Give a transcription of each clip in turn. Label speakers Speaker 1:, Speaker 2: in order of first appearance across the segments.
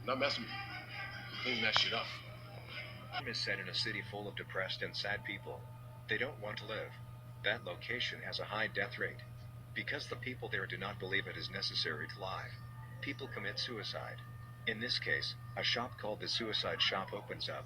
Speaker 1: Not messing with you. Clean that shit up.
Speaker 2: Is set in a city full of depressed and sad people. They don't want to live. That location has a high death rate. Because the people there do not believe it is necessary to live. People commit suicide. In this case, a shop called the Suicide Shop opens up.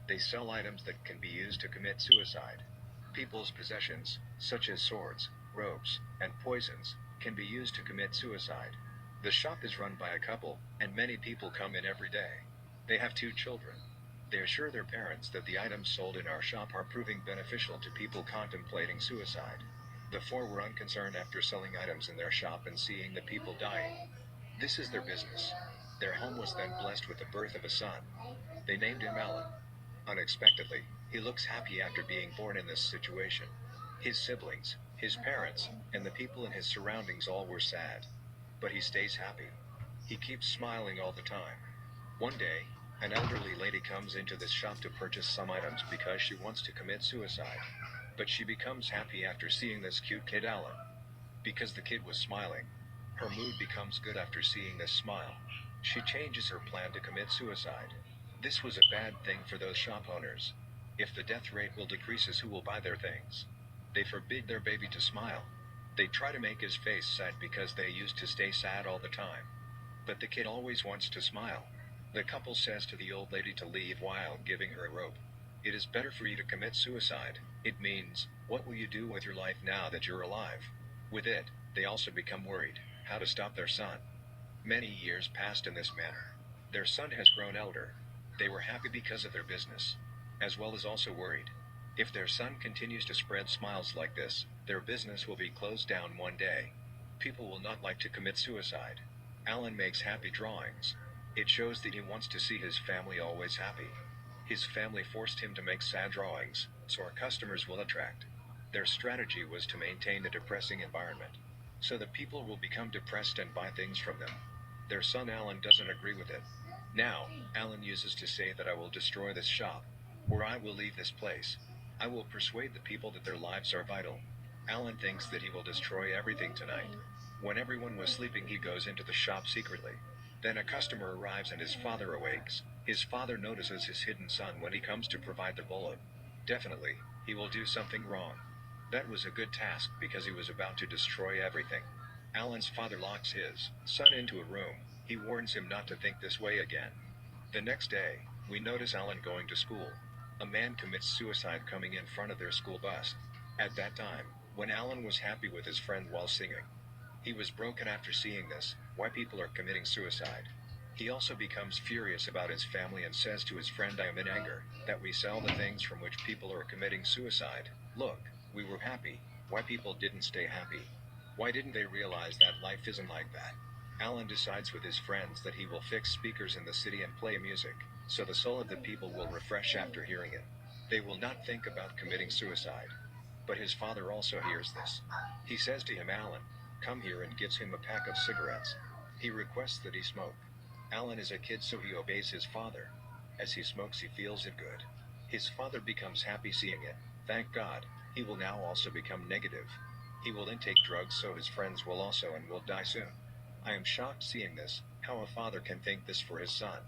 Speaker 2: They sell items that can be used to commit suicide. People's possessions, such as swords, ropes, and poisons, can be used to commit suicide. The shop is run by a couple, and many people come in every day. They have two children. They assure their parents that the items sold in our shop are proving beneficial to people contemplating suicide. The four were unconcerned after selling items in their shop and seeing the people dying. This is their business. Their home was then blessed with the birth of a son. They named him Alan. Unexpectedly, he looks happy after being born in this situation. His siblings, his parents, and the people in his surroundings all were sad. But he stays happy. He keeps smiling all the time. One day, an elderly lady comes into this shop to purchase some items because she wants to commit suicide. But she becomes happy after seeing this cute kid Alan. Because the kid was smiling. Her mood becomes good after seeing this smile. She changes her plan to commit suicide. This was a bad thing for those shop owners. If the death rate will decreases, who will buy their things? They forbid their baby to smile. They try to make his face sad because they used to stay sad all the time. But the kid always wants to smile. The couple says to the old lady to leave while giving her a rope. It is better for you to commit suicide. It means, what will you do with your life now that you're alive? With it, they also become worried, how to stop their son. Many years passed in this manner. Their son has grown elder. They were happy because of their business, as well as also worried. If their son continues to spread smiles like this, their business will be closed down one day. People will not like to commit suicide. Alan makes happy drawings. It shows that he wants to see his family always happy. His family forced him to make sad drawings, so our customers will attract. Their strategy was to maintain a depressing environment, so the people will become depressed and buy things from them. Their son Alan doesn't agree with it. Now, Alan uses to say that I will destroy this shop, or I will leave this place. I will persuade the people that their lives are vital. Alan thinks that he will destroy everything tonight. When everyone was sleeping, he goes into the shop secretly. Then a customer arrives and his father awakes. His father notices his hidden son when he comes to provide the bullet. Definitely, he will do something wrong. That was a good task because he was about to destroy everything. Alan's father locks his son into a room. He warns him not to think this way again. The next day, we notice Alan going to school. A man commits suicide coming in front of their school bus. At that time, when Alan was happy with his friend while singing, he was broken after seeing this, why people are committing suicide. He also becomes furious about his family and says to his friend, I am in anger, that we sell the things from which people are committing suicide. Look, we were happy. Why people didn't stay happy? Why didn't they realize that life isn't like that? Alan decides with his friends that he will fix speakers in the city and play music, so the soul of the people will refresh after hearing it. They will not think about committing suicide. But his father also hears this. He says to him, Alan, come here, and gives him a pack of cigarettes. He requests that he smoke. Alan is a kid, so he obeys his father. As he smokes, he feels it good. His father becomes happy seeing it. Thank God, he will now also become negative. He will intake drugs, so his friends will also, and will die soon. I am shocked seeing this, how a father can think this for his son.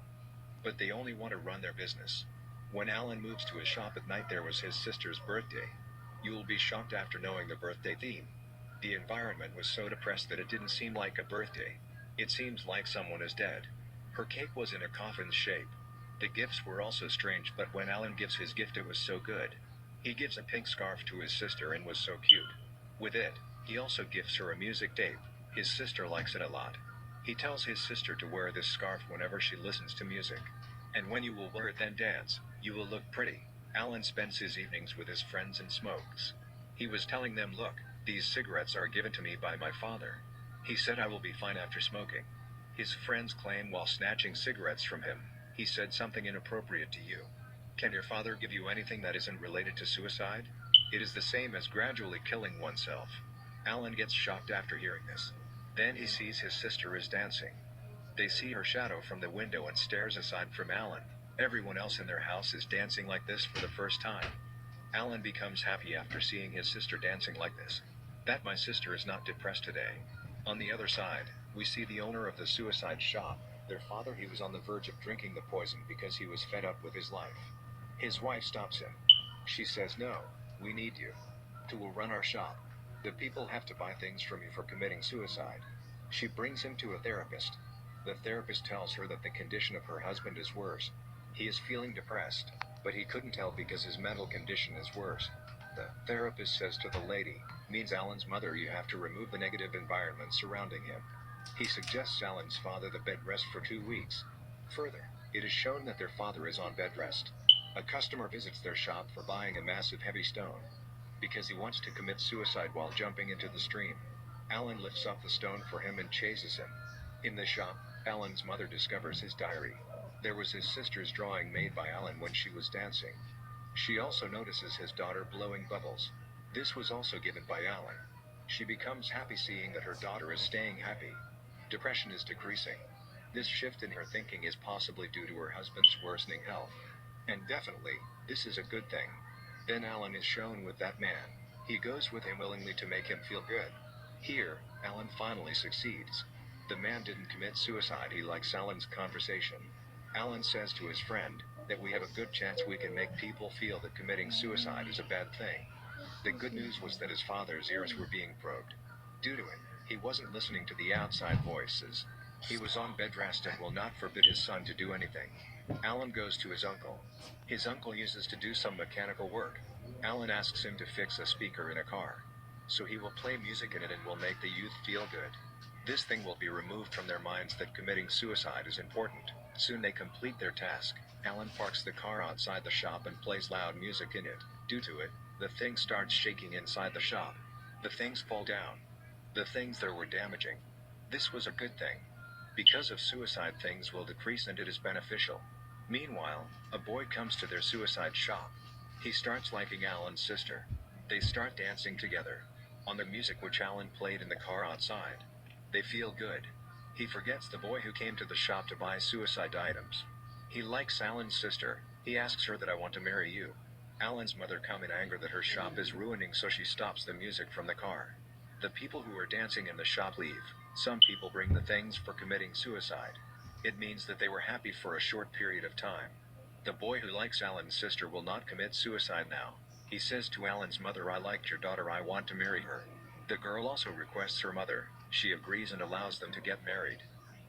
Speaker 2: But they only want to run their business. When Alan moves to his shop at night, there was his sister's birthday. You will be shocked after knowing the birthday theme. The environment was so depressed that it didn't seem like a birthday. It seems like someone is dead. Her cake was in a coffin's shape. The gifts were also strange, but when Alan gives his gift, it was so good. He gives a pink scarf to his sister and was so cute. With it, he also gives her a music tape. His sister likes it a lot. He tells his sister to wear this scarf whenever she listens to music. And when you will wear it, then dance, you will look pretty. Alan spends his evenings with his friends and smokes. He was telling them, look, these cigarettes are given to me by my father. He said I will be fine after smoking. His friends claim while snatching cigarettes from him, he said something inappropriate to you. Can your father give you anything that isn't related to suicide? It is the same as gradually killing oneself. Alan gets shocked after hearing this. Then he sees his sister is dancing. They see her shadow from the window and stares aside from Alan. Everyone else in their house is dancing like this for the first time. Alan becomes happy after seeing his sister dancing like this. That my sister is not depressed today. On the other side, we see the owner of the suicide shop. Their father, he was on the verge of drinking the poison because he was fed up with his life. His wife stops him. She says, "No, we need you to run our shop. The people have to buy things from you for committing suicide." She brings him to a therapist. The therapist tells her that the condition of her husband is worse. He is feeling depressed, but he couldn't tell because his mental condition is worse. The therapist says to the lady, "Means Alan's mother, you have to remove the negative environment surrounding him." He suggests Alan's father the bed rest for 2 weeks. Further, it is shown that their father is on bed rest. A customer visits their shop for buying a massive heavy stone because he wants to commit suicide while jumping into the stream. Alan lifts up the stone for him and chases him. In the shop, Alan's mother discovers his diary. There was his sister's drawing made by Alan when she was dancing. She also notices his daughter blowing bubbles. This was also given by Alan. She becomes happy seeing that her daughter is staying happy. Depression is decreasing. This shift in her thinking is possibly due to her husband's worsening health. And definitely, this is a good thing. Then Alan is shown with that man. He goes with him willingly to make him feel good. Here, Alan finally succeeds. The man didn't commit suicide, he likes Alan's conversation. Alan says to his friend that we have a good chance we can make people feel that committing suicide is a bad thing. The good news was that his father's ears were being probed. Due to it, he wasn't listening to the outside voices. He was on bed rest and will not forbid his son to do anything. Alan goes to his uncle. His uncle uses to do some mechanical work. Alan asks him to fix a speaker in a car. So he will play music in it and will make the youth feel good. This thing will be removed from their minds that committing suicide is important. Soon they complete their task. Alan parks the car outside the shop and plays loud music in it. Due to it, the thing starts shaking inside the shop. The things fall down. The things that were damaging. This was a good thing. Because of suicide, things will decrease and it is beneficial. Meanwhile, a boy comes to their suicide shop. He starts liking Alan's sister. They start dancing together on the music which Alan played in the car outside. They feel good. He forgets the boy who came to the shop to buy suicide items. He likes Alan's sister. He asks her that I want to marry you. Alan's mother comes in anger that her shop is ruining, so she stops the music from the car. The people who are dancing in the shop leave. Some people bring the things for committing suicide. It means that they were happy for a short period of time. The boy who likes Alan's sister will not commit suicide now. He says to Alan's mother, "I liked your daughter, I want to marry her." The girl also requests her mother. She agrees and allows them to get married.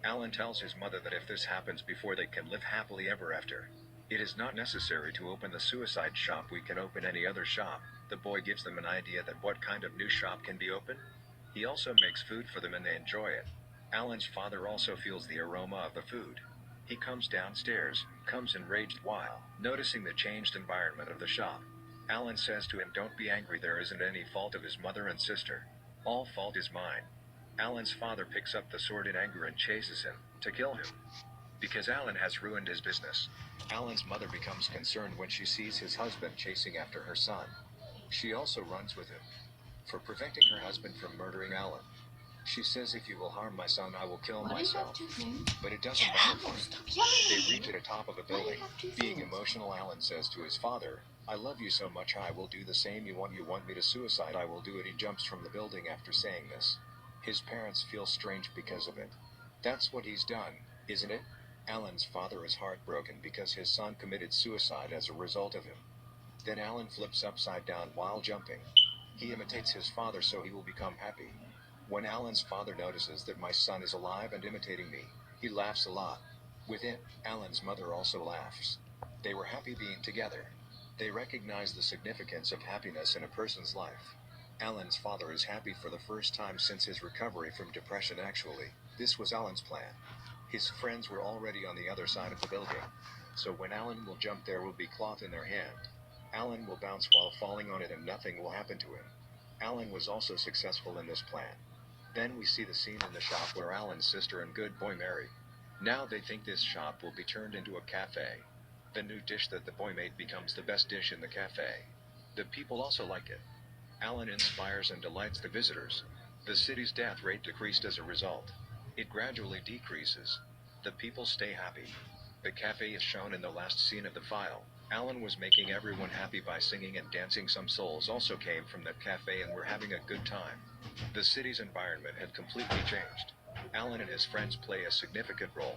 Speaker 2: Alan tells his mother that if this happens before they can live happily ever after. It is not necessary to open the suicide shop, we can open any other shop. The boy gives them an idea that what kind of new shop can be opened. He also makes food for them and they enjoy it. Alan's father also feels the aroma of the food. He comes downstairs, comes enraged while noticing the changed environment of the shop. Alan says to him, "Don't be angry, there isn't any fault of his mother and sister. All fault is mine." Alan's father picks up the sword in anger and chases him to kill him. Because Alan has ruined his business. Alan's mother becomes concerned when she sees his husband chasing after her son. She also runs with him for preventing her husband from murdering Alan. She says, "If you will harm my son, I will kill myself." But it doesn't matter for him. They reach at the top of a building. Being emotional, Alan says to his father, "I love you so much, I will do the same. You want me to suicide, I will do it." He jumps from the building after saying this. His parents feel strange because of it. That's what he's done, isn't it? Alan's father is heartbroken because his son committed suicide as a result of him. Then Alan flips upside down while jumping. He imitates his father so he will become happy. When Alan's father notices that my son is alive and imitating me, he laughs a lot. With it, Alan's mother also laughs. They were happy being together. They recognize the significance of happiness in a person's life. Alan's father is happy for the first time since his recovery from depression. Actually, this was Alan's plan. His friends were already on the other side of the building. So when Alan will jump, there will be cloth in their hand. Alan will bounce while falling on it and nothing will happen to him. Alan was also successful in this plan. Then we see the scene in the shop where Alan's sister and good boy marry. Now they think this shop will be turned into a cafe. The new dish that the boy made becomes the best dish in the cafe. The people also like it. Alan inspires and delights the visitors. The city's death rate decreased as a result. It gradually decreases. The people stay happy. The cafe is shown in the last scene of the file. Alan was making everyone happy by singing and dancing. Some souls also came from that cafe and were having a good time. The city's environment had completely changed. Alan and his friends play a significant role.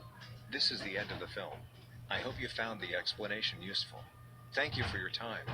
Speaker 2: This is the end of the film. I hope you found the explanation useful. Thank you for your time.